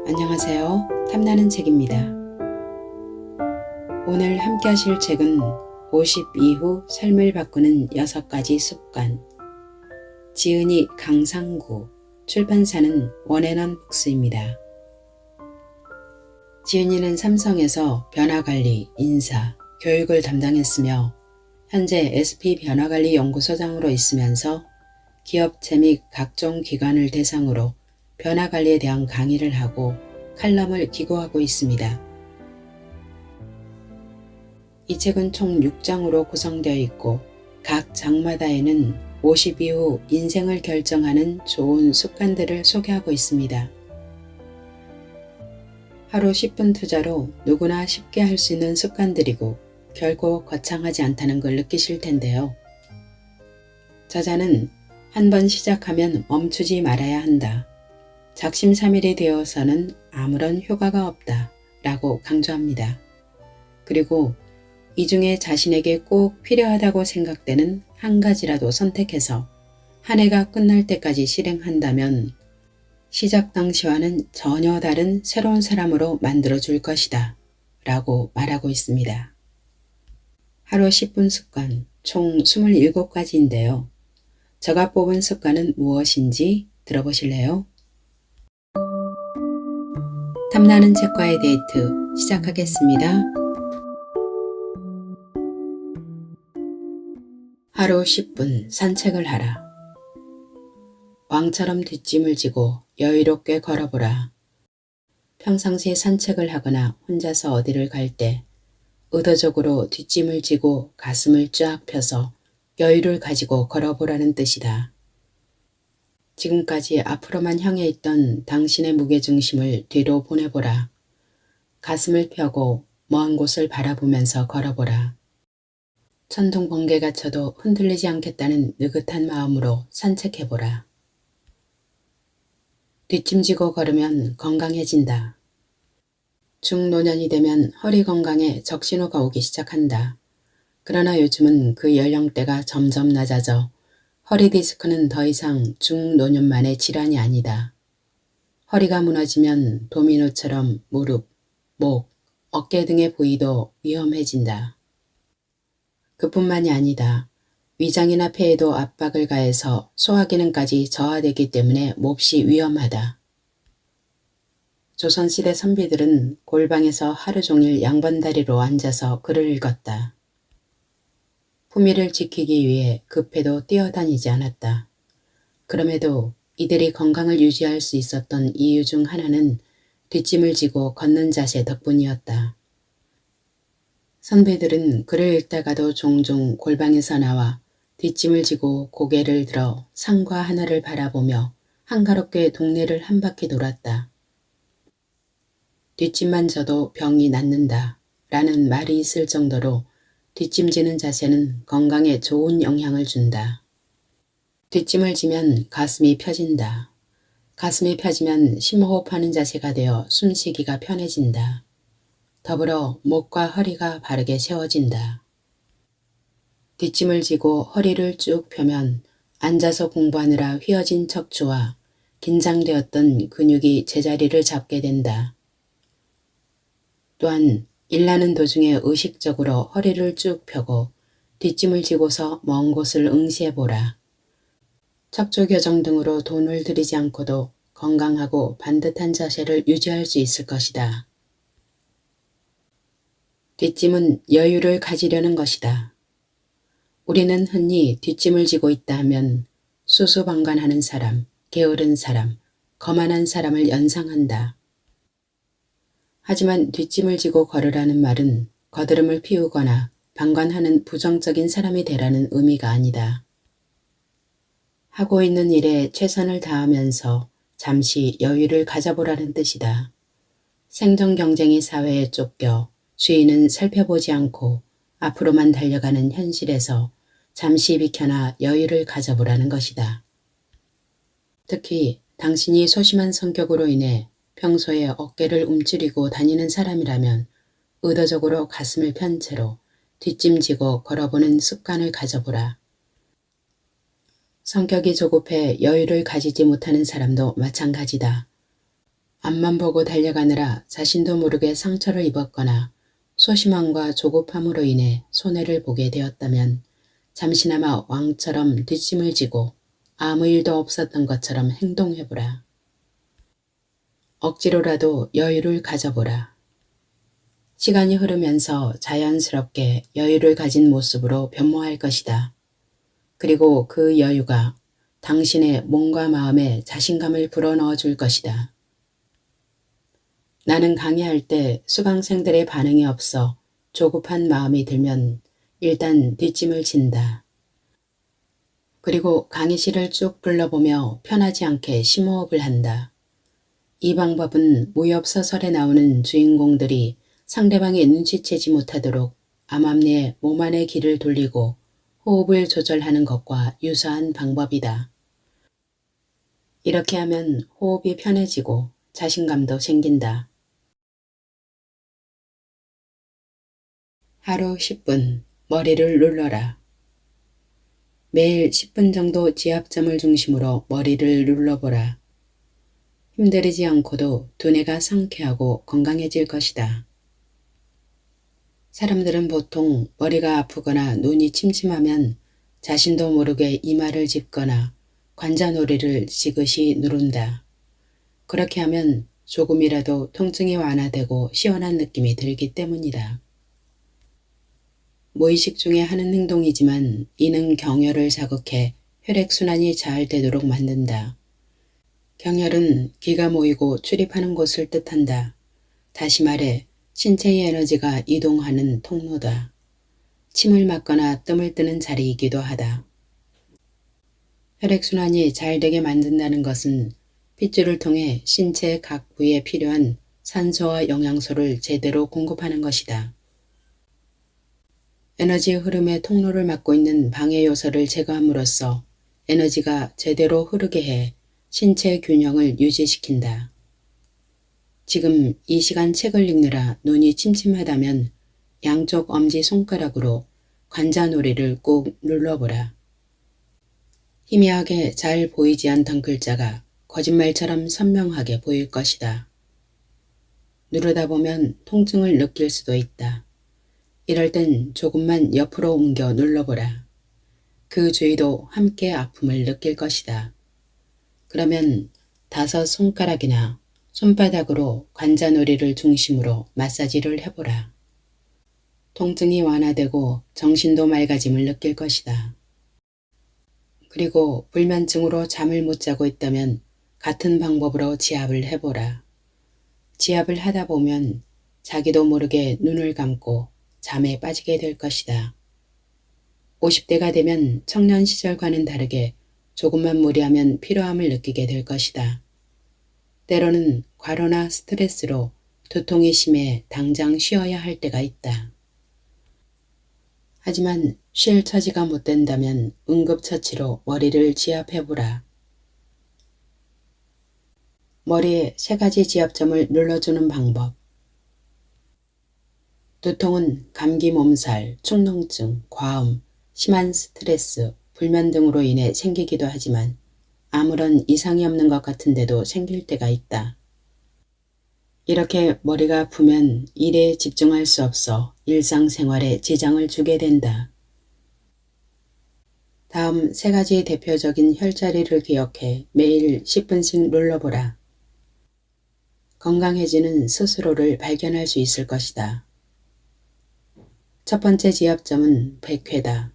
안녕하세요. 탐나는 책입니다. 오늘 함께 하실 책은 50 이후 삶을 바꾸는 6가지 습관. 지은이 강상구, 출판사는 원앤원 북스입니다. 지은이는 삼성에서 변화관리, 인사, 교육을 담당했으며 현재 SP 변화관리연구소장으로 있으면서 기업체 및 각종 기관을 대상으로 변화관리에 대한 강의를 하고 칼럼을 기고하고 있습니다. 이 책은 총 6장으로 구성되어 있고 각 장마다에는 50 이후 인생을 결정하는 좋은 습관들을 소개하고 있습니다. 하루 10분 투자로 누구나 쉽게 할 수 있는 습관들이고 결코 거창하지 않다는 걸 느끼실 텐데요. 저자는 한 번 시작하면 멈추지 말아야 한다. 작심삼일이 되어서는 아무런 효과가 없다 라고 강조합니다. 그리고 이 중에 자신에게 꼭 필요하다고 생각되는 한 가지라도 선택해서 한 해가 끝날 때까지 실행한다면 시작 당시와는 전혀 다른 새로운 사람으로 만들어줄 것이다 라고 말하고 있습니다. 하루 10분 습관 총 27가지인데요. 제가 뽑은 습관은 무엇인지 들어보실래요? 탐나는 책과의 데이트 시작하겠습니다. 하루 10분 산책을 하라. 왕처럼 뒷짐을 지고 여유롭게 걸어보라. 평상시에 산책을 하거나 혼자서 어디를 갈 때 의도적으로 뒷짐을 지고 가슴을 쫙 펴서 여유를 가지고 걸어보라는 뜻이다. 지금까지 앞으로만 향해 있던 당신의 무게중심을 뒤로 보내보라. 가슴을 펴고 먼 곳을 바라보면서 걸어보라. 천둥 번개가 쳐도 흔들리지 않겠다는 느긋한 마음으로 산책해보라. 뒷짐지고 걸으면 건강해진다. 중노년이 되면 허리 건강에 적신호가 오기 시작한다. 그러나 요즘은 그 연령대가 점점 낮아져 허리 디스크는 더 이상 중노년만의 질환이 아니다. 허리가 무너지면 도미노처럼 무릎, 목, 어깨 등의 부위도 위험해진다. 그뿐만이 아니다. 위장이나 폐에도 압박을 가해서 소화기능까지 저하되기 때문에 몹시 위험하다. 조선시대 선비들은 골방에서 하루 종일 양반다리로 앉아서 글을 읽었다. 품위를 지키기 위해 급해도 뛰어다니지 않았다. 그럼에도 이들이 건강을 유지할 수 있었던 이유 중 하나는 뒷짐을 지고 걷는 자세 덕분이었다. 선비들은 글을 읽다가도 종종 골방에서 나와 뒷짐을 지고 고개를 들어 산과 하늘을 바라보며 한가롭게 동네를 한 바퀴 돌았다. 뒷짐만 져도 병이 낫는다 라는 말이 있을 정도로 뒷짐지는 자세는 건강에 좋은 영향을 준다. 뒷짐을 지면 가슴이 펴진다. 가슴이 펴지면 심호흡하는 자세가 되어 숨쉬기가 편해진다. 더불어 목과 허리가 바르게 세워진다. 뒷짐을 지고 허리를 쭉 펴면 앉아서 공부하느라 휘어진 척추와 긴장되었던 근육이 제자리를 잡게 된다. 또한 일하는 도중에 의식적으로 허리를 쭉 펴고 뒷짐을 지고서 먼 곳을 응시해보라. 척추 교정 등으로 돈을 들이지 않고도 건강하고 반듯한 자세를 유지할 수 있을 것이다. 뒷짐은 여유를 가지려는 것이다. 우리는 흔히 뒷짐을 지고 있다 하면 수수방관하는 사람, 게으른 사람, 거만한 사람을 연상한다. 하지만 뒷짐을 지고 걸으라는 말은 거드름을 피우거나 방관하는 부정적인 사람이 되라는 의미가 아니다. 하고 있는 일에 최선을 다하면서 잠시 여유를 가져보라는 뜻이다. 생존 경쟁이 사회에 쫓겨 주인은 살펴보지 않고 앞으로만 달려가는 현실에서 잠시 비켜나 여유를 가져보라는 것이다. 특히 당신이 소심한 성격으로 인해 평소에 어깨를 움츠리고 다니는 사람이라면 의도적으로 가슴을 편 채로 뒷짐지고 걸어보는 습관을 가져보라. 성격이 조급해 여유를 가지지 못하는 사람도 마찬가지다. 앞만 보고 달려가느라 자신도 모르게 상처를 입었거나 소심함과 조급함으로 인해 손해를 보게 되었다면 잠시나마 왕처럼 뒷짐을 지고 아무 일도 없었던 것처럼 행동해보라. 억지로라도 여유를 가져보라. 시간이 흐르면서 자연스럽게 여유를 가진 모습으로 변모할 것이다. 그리고 그 여유가 당신의 몸과 마음에 자신감을 불어넣어 줄 것이다. 나는 강의할 때 수강생들의 반응이 없어 조급한 마음이 들면 일단 뒷짐을 진다. 그리고 강의실을 쭉 둘러보며 편하지 않게 심호흡을 한다. 이 방법은 무협소설에 나오는 주인공들이 상대방이 눈치채지 못하도록 암암리에 몸 안의 기를 돌리고 호흡을 조절하는 것과 유사한 방법이다. 이렇게 하면 호흡이 편해지고 자신감도 생긴다. 하루 10분 머리를 눌러라. 매일 10분 정도 지압점을 중심으로 머리를 눌러보라. 힘들이지 않고도 두뇌가 상쾌하고 건강해질 것이다. 사람들은 보통 머리가 아프거나 눈이 침침하면 자신도 모르게 이마를 짚거나 관자놀이를 지그시 누른다. 그렇게 하면 조금이라도 통증이 완화되고 시원한 느낌이 들기 때문이다. 무의식 중에 하는 행동이지만 이는 경혈을 자극해 혈액순환이 잘 되도록 만든다. 경혈은 기가 모이고 출입하는 곳을 뜻한다. 다시 말해 신체의 에너지가 이동하는 통로다. 침을 맞거나 뜸을 뜨는 자리이기도 하다. 혈액순환이 잘 되게 만든다는 것은 핏줄을 통해 신체 각 부위에 필요한 산소와 영양소를 제대로 공급하는 것이다. 에너지 흐름의 통로를 막고 있는 방해 요소를 제거함으로써 에너지가 제대로 흐르게 해 신체 균형을 유지시킨다. 지금 이 시간 책을 읽느라 눈이 침침하다면 양쪽 엄지손가락으로 관자놀이를 꾹 눌러보라. 희미하게 잘 보이지 않던 글자가 거짓말처럼 선명하게 보일 것이다. 누르다 보면 통증을 느낄 수도 있다. 이럴 땐 조금만 옆으로 옮겨 눌러보라. 그 주위도 함께 아픔을 느낄 것이다. 그러면 5 손가락이나 손바닥으로 관자놀이를 중심으로 마사지를 해보라. 통증이 완화되고 정신도 맑아짐을 느낄 것이다. 그리고 불면증으로 잠을 못 자고 있다면 같은 방법으로 지압을 해보라. 지압을 하다 보면 자기도 모르게 눈을 감고 잠에 빠지게 될 것이다. 50대가 되면 청년 시절과는 다르게 조금만 무리하면 피로함을 느끼게 될 것이다. 때로는 과로나 스트레스로 두통이 심해 당장 쉬어야 할 때가 있다. 하지만 쉴 처지가 못 된다면 응급처치로 머리를 지압해보라. 머리에 3가지 지압점을 눌러주는 방법. 두통은 감기 몸살, 축농증, 과음, 심한 스트레스, 불면 등으로 인해 생기기도 하지만 아무런 이상이 없는 것 같은데도 생길 때가 있다. 이렇게 머리가 아프면 일에 집중할 수 없어 일상생활에 지장을 주게 된다. 다음 3가지 대표적인 혈자리를 기억해 매일 10분씩 눌러보라. 건강해지는 스스로를 발견할 수 있을 것이다. 첫 번째 지압점은 백회다.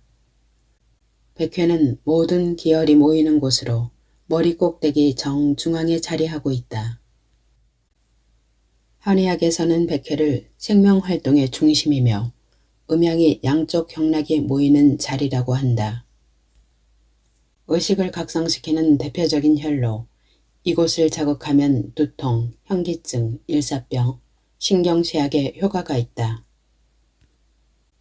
백회는 모든 기혈이 모이는 곳으로 머리 꼭대기 정중앙에 자리하고 있다. 한의학에서는 백회를 생명활동의 중심이며 음양이 양쪽 경락이 모이는 자리라고 한다. 의식을 각성시키는 대표적인 혈로 이곳을 자극하면 두통, 현기증, 일사병, 신경쇠약에 효과가 있다.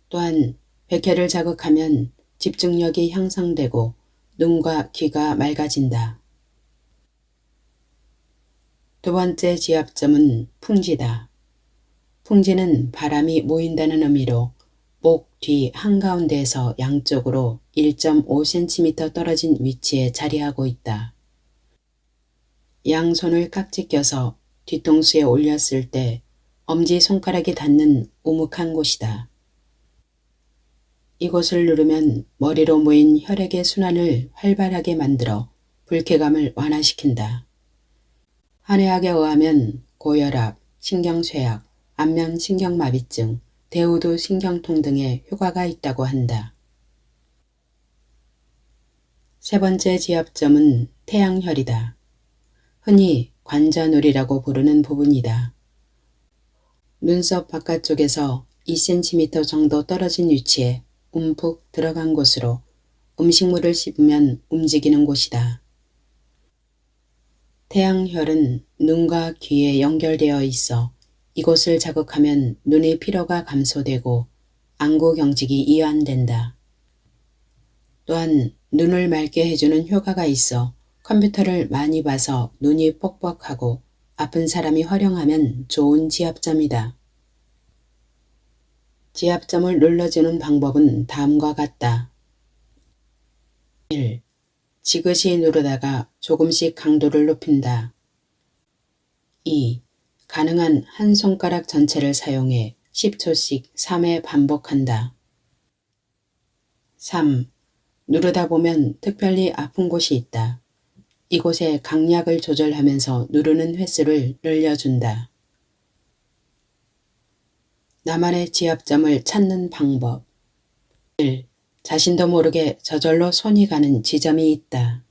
또한 백회를 자극하면 집중력이 향상되고 눈과 귀가 맑아진다. 두 번째 지압점은 풍지다. 풍지는 바람이 모인다는 의미로 목 뒤 한가운데에서 양쪽으로 1.5cm 떨어진 위치에 자리하고 있다. 양손을 깍지 껴서 뒤통수에 올렸을 때 엄지손가락이 닿는 오목한 곳이다. 이곳을 누르면 머리로 모인 혈액의 순환을 활발하게 만들어 불쾌감을 완화시킨다. 한의학에 의하면 고혈압, 신경쇠약, 안면신경마비증, 대우두 신경통 등의 효과가 있다고 한다. 세 번째 지압점은 태양혈이다. 흔히 관자놀이라고 부르는 부분이다. 눈썹 바깥쪽에서 2cm 정도 떨어진 위치에 움푹 들어간 곳으로 음식물을 씹으면 움직이는 곳이다. 태양혈은 눈과 귀에 연결되어 있어 이곳을 자극하면 눈의 피로가 감소되고 안구 경직이 이완된다. 또한 눈을 맑게 해주는 효과가 있어 컴퓨터를 많이 봐서 눈이 뻑뻑하고 아픈 사람이 활용하면 좋은 지압점이다. 지압점을 눌러주는 방법은 다음과 같다. 1. 지그시 누르다가 조금씩 강도를 높인다. 2. 가능한 한 손가락 전체를 사용해 10초씩 3회 반복한다. 3. 누르다 보면 특별히 아픈 곳이 있다. 이곳에 강약을 조절하면서 누르는 횟수를 늘려준다. 나만의 지압점을 찾는 방법. 1. 자신도 모르게 저절로 손이 가는 지점이 있다.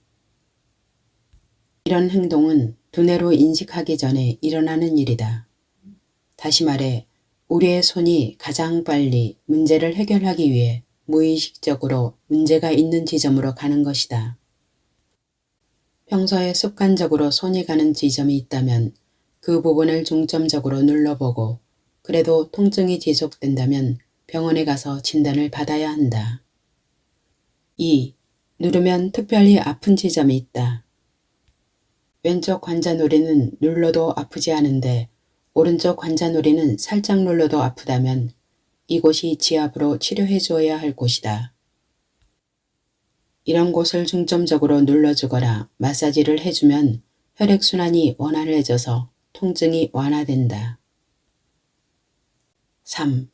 이런 행동은 두뇌로 인식하기 전에 일어나는 일이다. 다시 말해 우리의 손이 가장 빨리 문제를 해결하기 위해 무의식적으로 문제가 있는 지점으로 가는 것이다. 평소에 습관적으로 손이 가는 지점이 있다면 그 부분을 중점적으로 눌러보고 그래도 통증이 지속된다면 병원에 가서 진단을 받아야 한다. 2. 누르면 특별히 아픈 지점이 있다. 왼쪽 관자놀이는 눌러도 아프지 않은데 오른쪽 관자놀이는 살짝 눌러도 아프다면 이곳이 지압으로 치료해 주어야 할 곳이다. 이런 곳을 중점적으로 눌러주거나 마사지를 해주면 혈액순환이 원활해져서 통증이 완화된다. 3.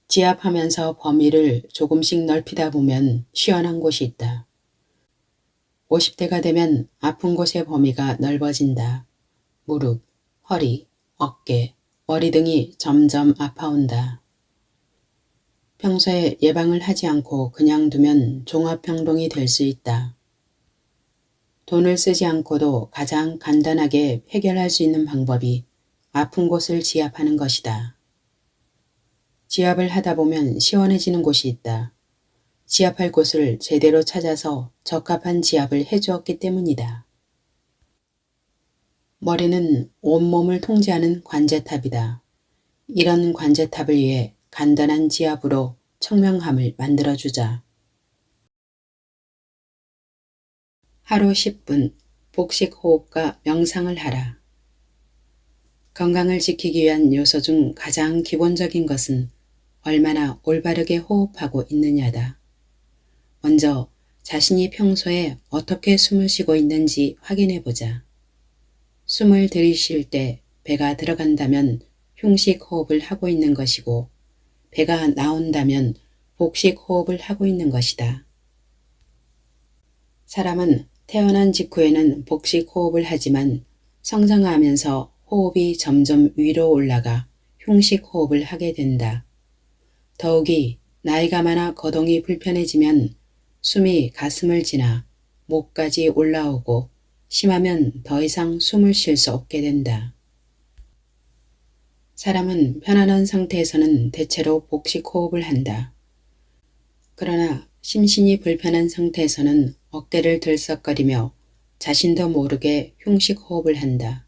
지압하면서 범위를 조금씩 넓히다 보면 시원한 곳이 있다. 50대가 되면 아픈 곳의 범위가 넓어진다. 무릎, 허리, 어깨, 머리 등이 점점 아파온다. 평소에 예방을 하지 않고 그냥 두면 종합병동이 될 수 있다. 돈을 쓰지 않고도 가장 간단하게 해결할 수 있는 방법이 아픈 곳을 지압하는 것이다. 지압을 하다 보면 시원해지는 곳이 있다. 지압할 곳을 제대로 찾아서 적합한 지압을 해주었기 때문이다. 머리는 온몸을 통제하는 관제탑이다. 이런 관제탑을 위해 간단한 지압으로 청명함을 만들어주자. 하루 10분 복식호흡과 명상을 하라. 건강을 지키기 위한 요소 중 가장 기본적인 것은 얼마나 올바르게 호흡하고 있느냐다. 먼저 자신이 평소에 어떻게 숨을 쉬고 있는지 확인해 보자. 숨을 들이쉴 때 배가 들어간다면 흉식 호흡을 하고 있는 것이고 배가 나온다면 복식 호흡을 하고 있는 것이다. 사람은 태어난 직후에는 복식 호흡을 하지만 성장하면서 호흡이 점점 위로 올라가 흉식 호흡을 하게 된다. 더욱이 나이가 많아 거동이 불편해지면 숨이 가슴을 지나 목까지 올라오고 심하면 더 이상 숨을 쉴 수 없게 된다. 사람은 편안한 상태에서는 대체로 복식 호흡을 한다. 그러나 심신이 불편한 상태에서는 어깨를 들썩거리며 자신도 모르게 흉식 호흡을 한다.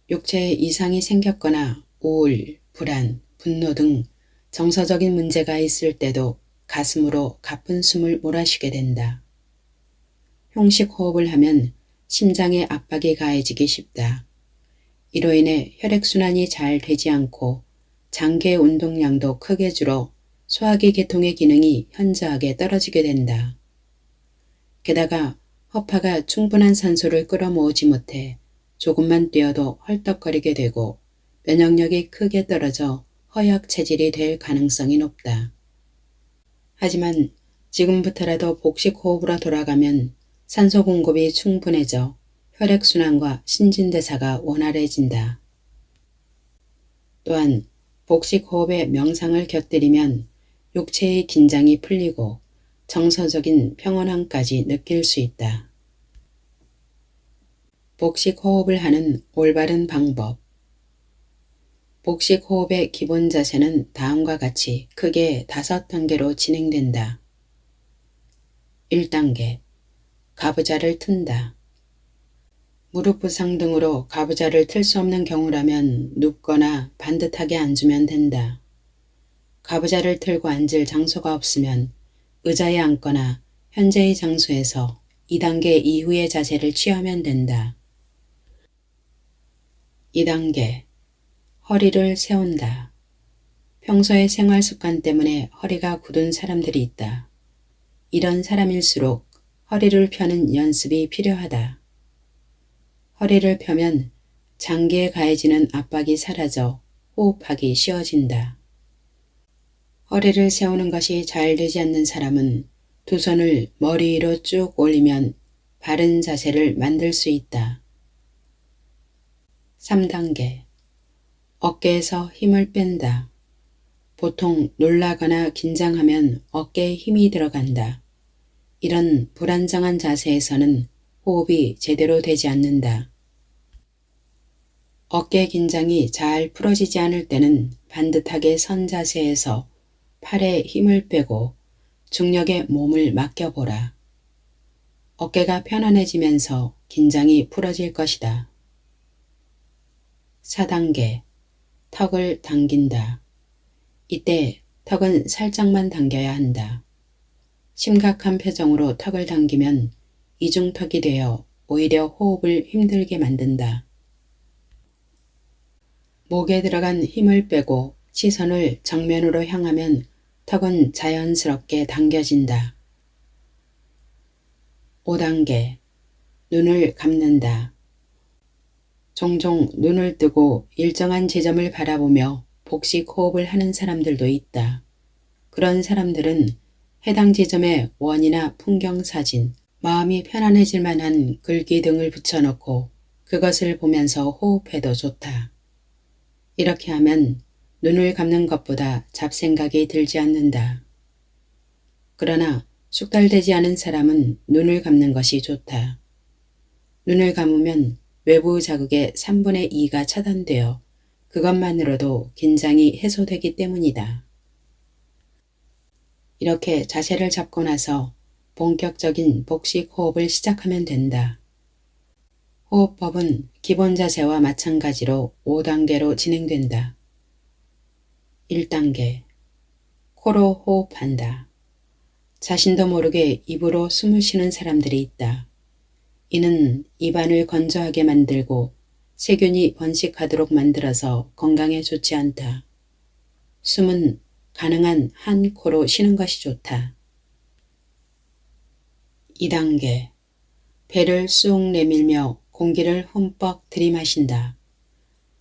육체에 이상이 생겼거나 우울, 불안, 분노 등 정서적인 문제가 있을 때도 가슴으로 가쁜 숨을 몰아쉬게 된다. 흉식 호흡을 하면 심장에 압박이 가해지기 쉽다. 이로 인해 혈액순환이 잘 되지 않고 장기의 운동량도 크게 줄어 소화기 계통의 기능이 현저하게 떨어지게 된다. 게다가 허파가 충분한 산소를 끌어모으지 못해 조금만 뛰어도 헐떡거리게 되고 면역력이 크게 떨어져 허약 체질이 될 가능성이 높다. 하지만 지금부터라도 복식 호흡으로 돌아가면 산소 공급이 충분해져 혈액순환과 신진대사가 원활해진다. 또한 복식 호흡에 명상을 곁들이면 육체의 긴장이 풀리고 정서적인 평온함까지 느낄 수 있다. 복식 호흡을 하는 올바른 방법. 복식 호흡의 기본 자세는 다음과 같이 크게 5단계로 진행된다. 1단계. 가부좌를 튼다. 무릎 부상 등으로 가부좌를 틀 수 없는 경우라면 눕거나 반듯하게 앉으면 된다. 가부좌를 틀고 앉을 장소가 없으면 의자에 앉거나 현재의 장소에서 2단계 이후의 자세를 취하면 된다. 2단계. 허리를 세운다. 평소의 생활 습관 때문에 허리가 굳은 사람들이 있다. 이런 사람일수록 허리를 펴는 연습이 필요하다. 허리를 펴면 장기에 가해지는 압박이 사라져 호흡하기 쉬워진다. 허리를 세우는 것이 잘 되지 않는 사람은 두 손을 머리 위로 쭉 올리면 바른 자세를 만들 수 있다. 3단계. 어깨에서 힘을 뺀다. 보통 놀라거나 긴장하면 어깨에 힘이 들어간다. 이런 불안정한 자세에서는 호흡이 제대로 되지 않는다. 어깨 긴장이 잘 풀어지지 않을 때는 반듯하게 선 자세에서 팔에 힘을 빼고 중력에 몸을 맡겨보라. 어깨가 편안해지면서 긴장이 풀어질 것이다. 4단계. 턱을 당긴다. 이때 턱은 살짝만 당겨야 한다. 심각한 표정으로 턱을 당기면 이중턱이 되어 오히려 호흡을 힘들게 만든다. 목에 들어간 힘을 빼고 시선을 정면으로 향하면 턱은 자연스럽게 당겨진다. 5단계. 눈을 감는다. 종종 눈을 뜨고 일정한 지점을 바라보며 복식 호흡을 하는 사람들도 있다. 그런 사람들은 해당 지점에 원이나 풍경사진, 마음이 편안해질 만한 글귀 등을 붙여놓고 그것을 보면서 호흡해도 좋다. 이렇게 하면 눈을 감는 것보다 잡생각이 들지 않는다. 그러나 숙달되지 않은 사람은 눈을 감는 것이 좋다. 눈을 감으면 외부 자극의 3분의 2가 차단되어 그것만으로도 긴장이 해소되기 때문이다. 이렇게 자세를 잡고 나서 본격적인 복식 호흡을 시작하면 된다. 호흡법은 기본 자세와 마찬가지로 5단계로 진행된다. 1단계. 코로 호흡한다. 자신도 모르게 입으로 숨을 쉬는 사람들이 있다. 이는 입안을 건조하게 만들고 세균이 번식하도록 만들어서 건강에 좋지 않다. 숨은 가능한 한 코로 쉬는 것이 좋다. 2단계. 배를 쑥 내밀며 공기를 흠뻑 들이마신다.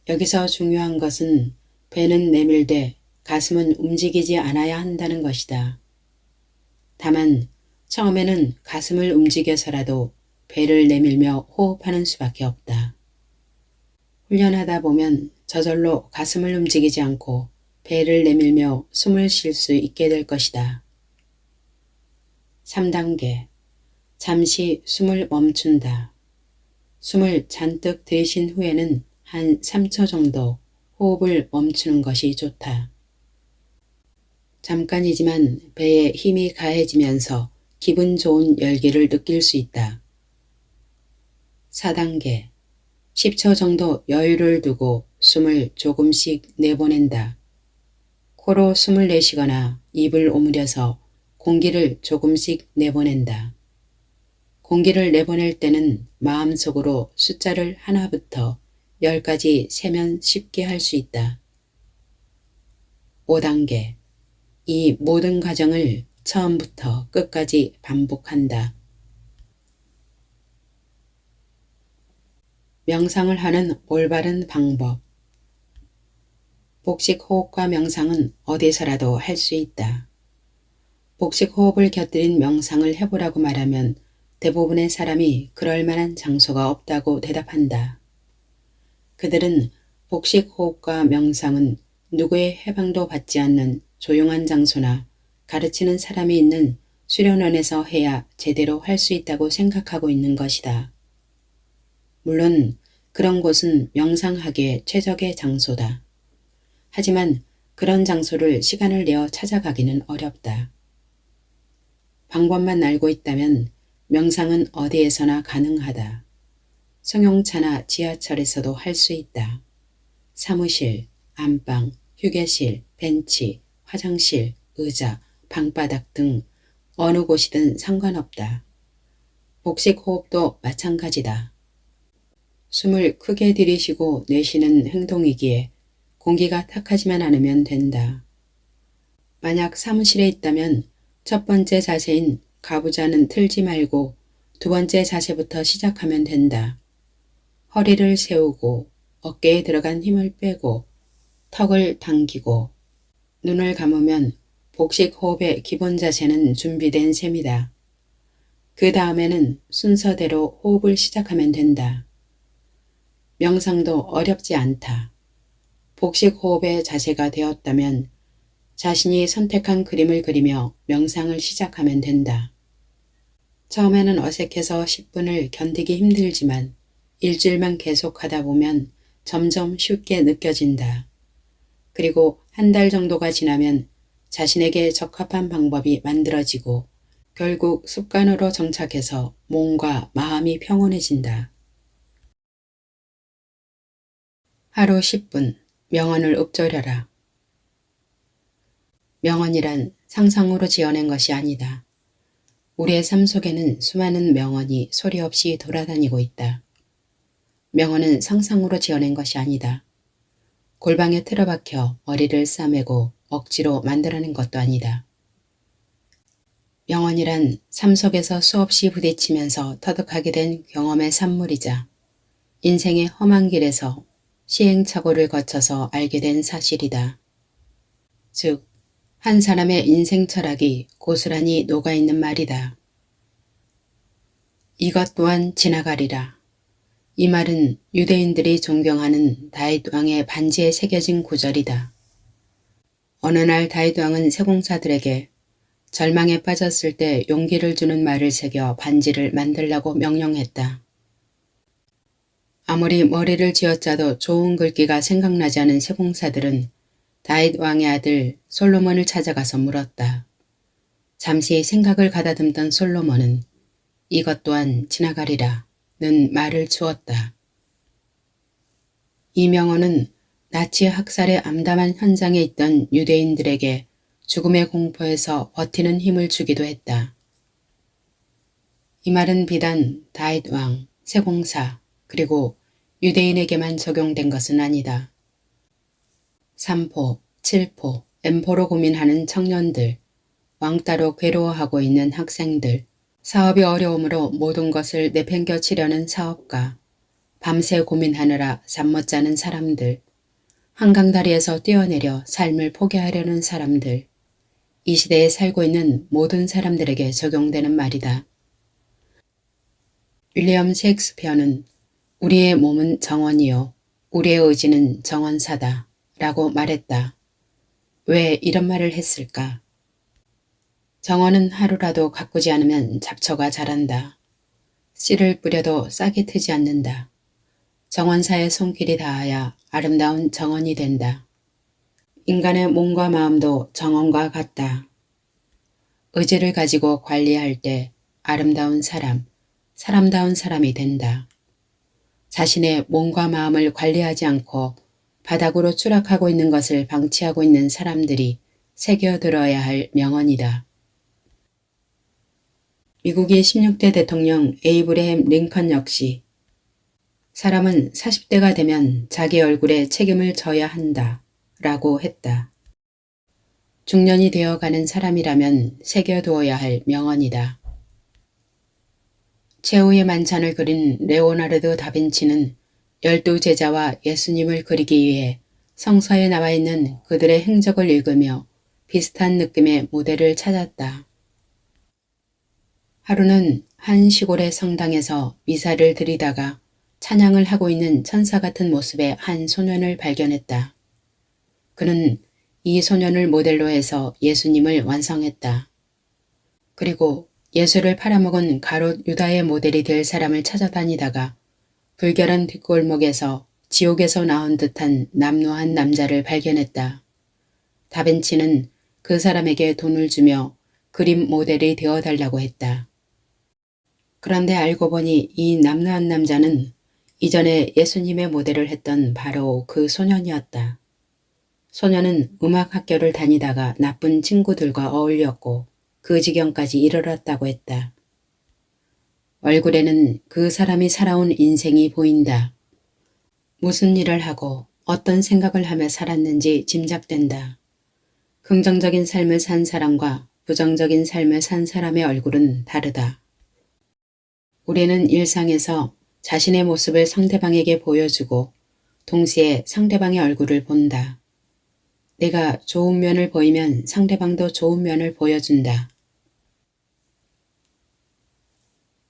여기서 중요한 것은 배는 내밀되 가슴은 움직이지 않아야 한다는 것이다. 다만 처음에는 가슴을 움직여서라도 배를 내밀며 호흡하는 수밖에 없다. 훈련하다 보면 저절로 가슴을 움직이지 않고 배를 내밀며 숨을 쉴 수 있게 될 것이다. 3단계. 잠시 숨을 멈춘다. 숨을 잔뜩 들이신 후에는 한 3초 정도 호흡을 멈추는 것이 좋다. 잠깐이지만 배에 힘이 가해지면서 기분 좋은 열기를 느낄 수 있다. 4단계. 10초 정도 여유를 두고 숨을 조금씩 내보낸다. 코로 숨을 내쉬거나 입을 오므려서 공기를 조금씩 내보낸다. 공기를 내보낼 때는 마음속으로 숫자를 하나부터 10까지 세면 쉽게 할 수 있다. 5단계. 이 모든 과정을 처음부터 끝까지 반복한다. 명상을 하는 올바른 방법. 복식 호흡과 명상은 어디서라도 할 수 있다. 복식 호흡을 곁들인 명상을 해보라고 말하면 대부분의 사람이 그럴 만한 장소가 없다고 대답한다. 그들은 복식 호흡과 명상은 누구의 해방도 받지 않는 조용한 장소나 가르치는 사람이 있는 수련원에서 해야 제대로 할 수 있다고 생각하고 있는 것이다. 물론 그런 곳은 명상하기에 최적의 장소다. 하지만 그런 장소를 시간을 내어 찾아가기는 어렵다. 방법만 알고 있다면 명상은 어디에서나 가능하다. 승용차나 지하철에서도 할 수 있다. 사무실, 안방, 휴게실, 벤치, 화장실, 의자, 방바닥 등 어느 곳이든 상관없다. 복식 호흡도 마찬가지다. 숨을 크게 들이쉬고 내쉬는 행동이기에 공기가 탁하지만 않으면 된다. 만약 사무실에 있다면 첫 번째 자세인 가부좌는 틀지 말고 두 번째 자세부터 시작하면 된다. 허리를 세우고 어깨에 들어간 힘을 빼고 턱을 당기고 눈을 감으면 복식 호흡의 기본 자세는 준비된 셈이다. 그 다음에는 순서대로 호흡을 시작하면 된다. 명상도 어렵지 않다. 복식 호흡의 자세가 되었다면 자신이 선택한 그림을 그리며 명상을 시작하면 된다. 처음에는 어색해서 10분을 견디기 힘들지만 일주일만 계속하다 보면 점점 쉽게 느껴진다. 그리고 한 달 정도가 지나면 자신에게 적합한 방법이 만들어지고 결국 습관으로 정착해서 몸과 마음이 평온해진다. 하루 10분 명언을 읊조려라. 명언이란 상상으로 지어낸 것이 아니다. 우리의 삶 속에는 수많은 명언이 소리 없이 돌아다니고 있다. 명언은 상상으로 지어낸 것이 아니다. 골방에 틀어박혀 머리를 싸매고 억지로 만들어낸 것도 아니다. 명언이란 삶 속에서 수없이 부딪히면서 터득하게 된 경험의 산물이자 인생의 험한 길에서 시행착오를 거쳐서 알게 된 사실이다. 즉, 한 사람의 인생 철학이 고스란히 녹아있는 말이다. 이것 또한 지나가리라. 이 말은 유대인들이 존경하는 다윗 왕의 반지에 새겨진 구절이다. 어느 날 다윗 왕은 세공사들에게 절망에 빠졌을 때 용기를 주는 말을 새겨 반지를 만들라고 명령했다. 아무리 머리를 쥐어짜도 좋은 글귀가 생각나지 않은 세공사들은 다윗 왕의 아들 솔로몬을 찾아가서 물었다. 잠시 생각을 가다듬던 솔로몬은 이것 또한 지나가리라 는 말을 주었다. 이 명언은 나치 학살의 암담한 현장에 있던 유대인들에게 죽음의 공포에서 버티는 힘을 주기도 했다. 이 말은 비단 다윗 왕, 세공사, 그리고 유대인에게만 적용된 것은 아니다. 삼포, 칠포, 엠포로 고민하는 청년들, 왕따로 괴로워하고 있는 학생들, 사업이 어려움으로 모든 것을 내팽겨치려는 사업가, 밤새 고민하느라 잠 못 자는 사람들, 한강다리에서 뛰어내려 삶을 포기하려는 사람들, 이 시대에 살고 있는 모든 사람들에게 적용되는 말이다. 윌리엄 셰익스피어는 우리의 몸은 정원이요, 우리의 의지는 정원사다 라고 말했다. 왜 이런 말을 했을까? 정원은 하루라도 가꾸지 않으면 잡초가 자란다. 씨를 뿌려도 싹이 트지 않는다. 정원사의 손길이 닿아야 아름다운 정원이 된다. 인간의 몸과 마음도 정원과 같다. 의지를 가지고 관리할 때 아름다운 사람, 사람다운 사람이 된다. 자신의 몸과 마음을 관리하지 않고 바닥으로 추락하고 있는 것을 방치하고 있는 사람들이 새겨들어야 할 명언이다. 미국의 16대 대통령 에이브래햄 링컨 역시 사람은 40대가 되면 자기 얼굴에 책임을 져야 한다 라고 했다. 중년이 되어가는 사람이라면 새겨두어야 할 명언이다. 최후의 만찬을 그린 레오나르도 다빈치는 12 제자와 예수님을 그리기 위해 성서에 나와 있는 그들의 행적을 읽으며 비슷한 느낌의 모델을 찾았다. 하루는 한 시골의 성당에서 미사를 드리다가 찬양을 하고 있는 천사 같은 모습의 한 소년을 발견했다. 그는 이 소년을 모델로 해서 예수님을 완성했다. 그리고 예수를 팔아먹은 가롯 유다의 모델이 될 사람을 찾아다니다가 불결한 뒷골목에서 지옥에서 나온 듯한 남루한 남자를 발견했다. 다빈치는 그 사람에게 돈을 주며 그림 모델이 되어달라고 했다. 그런데 알고 보니 이 남루한 남자는 이전에 예수님의 모델을 했던 바로 그 소년이었다. 소년은 음악학교를 다니다가 나쁜 친구들과 어울렸고 그 지경까지 이르렀다고 했다. 얼굴에는 그 사람이 살아온 인생이 보인다. 무슨 일을 하고 어떤 생각을 하며 살았는지 짐작된다. 긍정적인 삶을 산 사람과 부정적인 삶을 산 사람의 얼굴은 다르다. 우리는 일상에서 자신의 모습을 상대방에게 보여주고 동시에 상대방의 얼굴을 본다. 내가 좋은 면을 보이면 상대방도 좋은 면을 보여준다.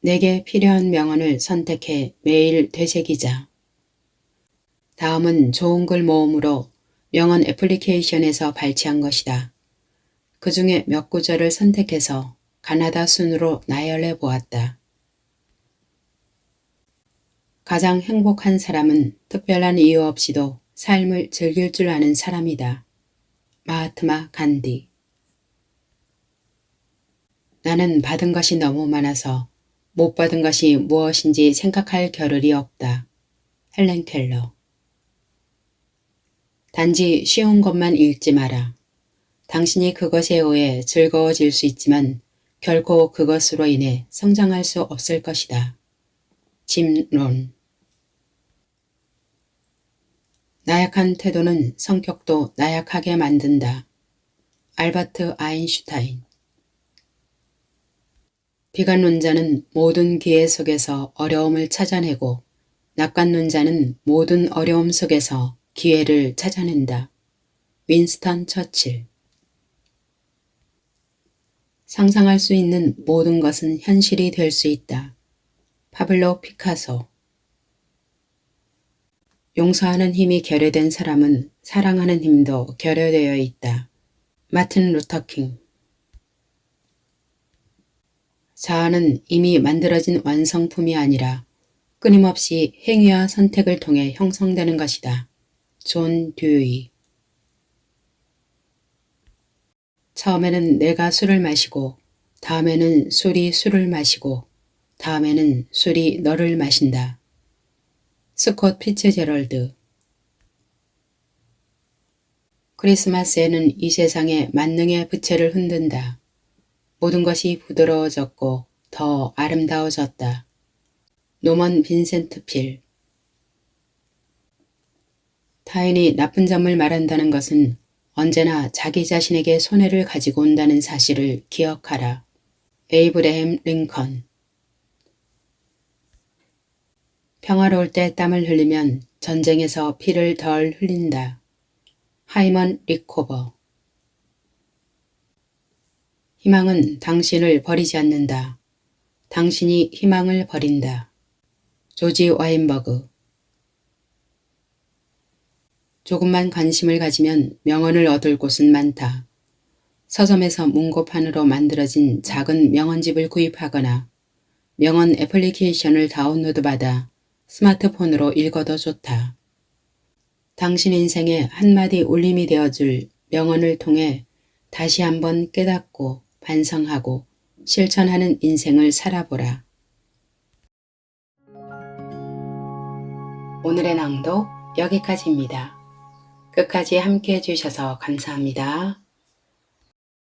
내게 필요한 명언을 선택해 매일 되새기자. 다음은 좋은 글 모음으로 명언 애플리케이션에서 발췌한 것이다. 그 중에 몇 구절을 선택해서 가나다 순으로 나열해 보았다. 가장 행복한 사람은 특별한 이유 없이도 삶을 즐길 줄 아는 사람이다. 마하트마 간디. 나는 받은 것이 너무 많아서 못 받은 것이 무엇인지 생각할 겨를이 없다. 헬렌 켈러. 단지 쉬운 것만 읽지 마라. 당신이 그것에 의해 즐거워질 수 있지만 결코 그것으로 인해 성장할 수 없을 것이다. 짐 론. 나약한 태도는 성격도 나약하게 만든다. 알버트 아인슈타인. 비관론자는 모든 기회 속에서 어려움을 찾아내고 낙관론자는 모든 어려움 속에서 기회를 찾아낸다. 윈스턴 처칠. 상상할 수 있는 모든 것은 현실이 될 수 있다. 파블로 피카소. 용서하는 힘이 결여된 사람은 사랑하는 힘도 결여되어 있다. 마틴 루터 킹. 자아는 이미 만들어진 완성품이 아니라 끊임없이 행위와 선택을 통해 형성되는 것이다. 존 듀이. 처음에는 내가 술을 마시고 다음에는 술이 술을 마시고 다음에는 술이 너를 마신다. 스콧 피츠제럴드. 크리스마스에는 이 세상에 만능의 부채를 흔든다. 모든 것이 부드러워졌고 더 아름다워졌다. 노먼 빈센트 필. 타인이 나쁜 점을 말한다는 것은 언제나 자기 자신에게 손해를 가지고 온다는 사실을 기억하라. 에이브레햄 링컨. 평화로울 때 땀을 흘리면 전쟁에서 피를 덜 흘린다. 하이먼 리코버. 희망은 당신을 버리지 않는다. 당신이 희망을 버린다. 조지 와인버그. 조금만 관심을 가지면 명언을 얻을 곳은 많다. 서점에서 문고판으로 만들어진 작은 명언집을 구입하거나 명언 애플리케이션을 다운로드받아 스마트폰으로 읽어도 좋다. 당신 인생에 한마디 울림이 되어줄 명언을 통해 다시 한번 깨닫고 반성하고 실천하는 인생을 살아보라. 오늘의 낭독 여기까지입니다. 끝까지 함께 해주셔서 감사합니다.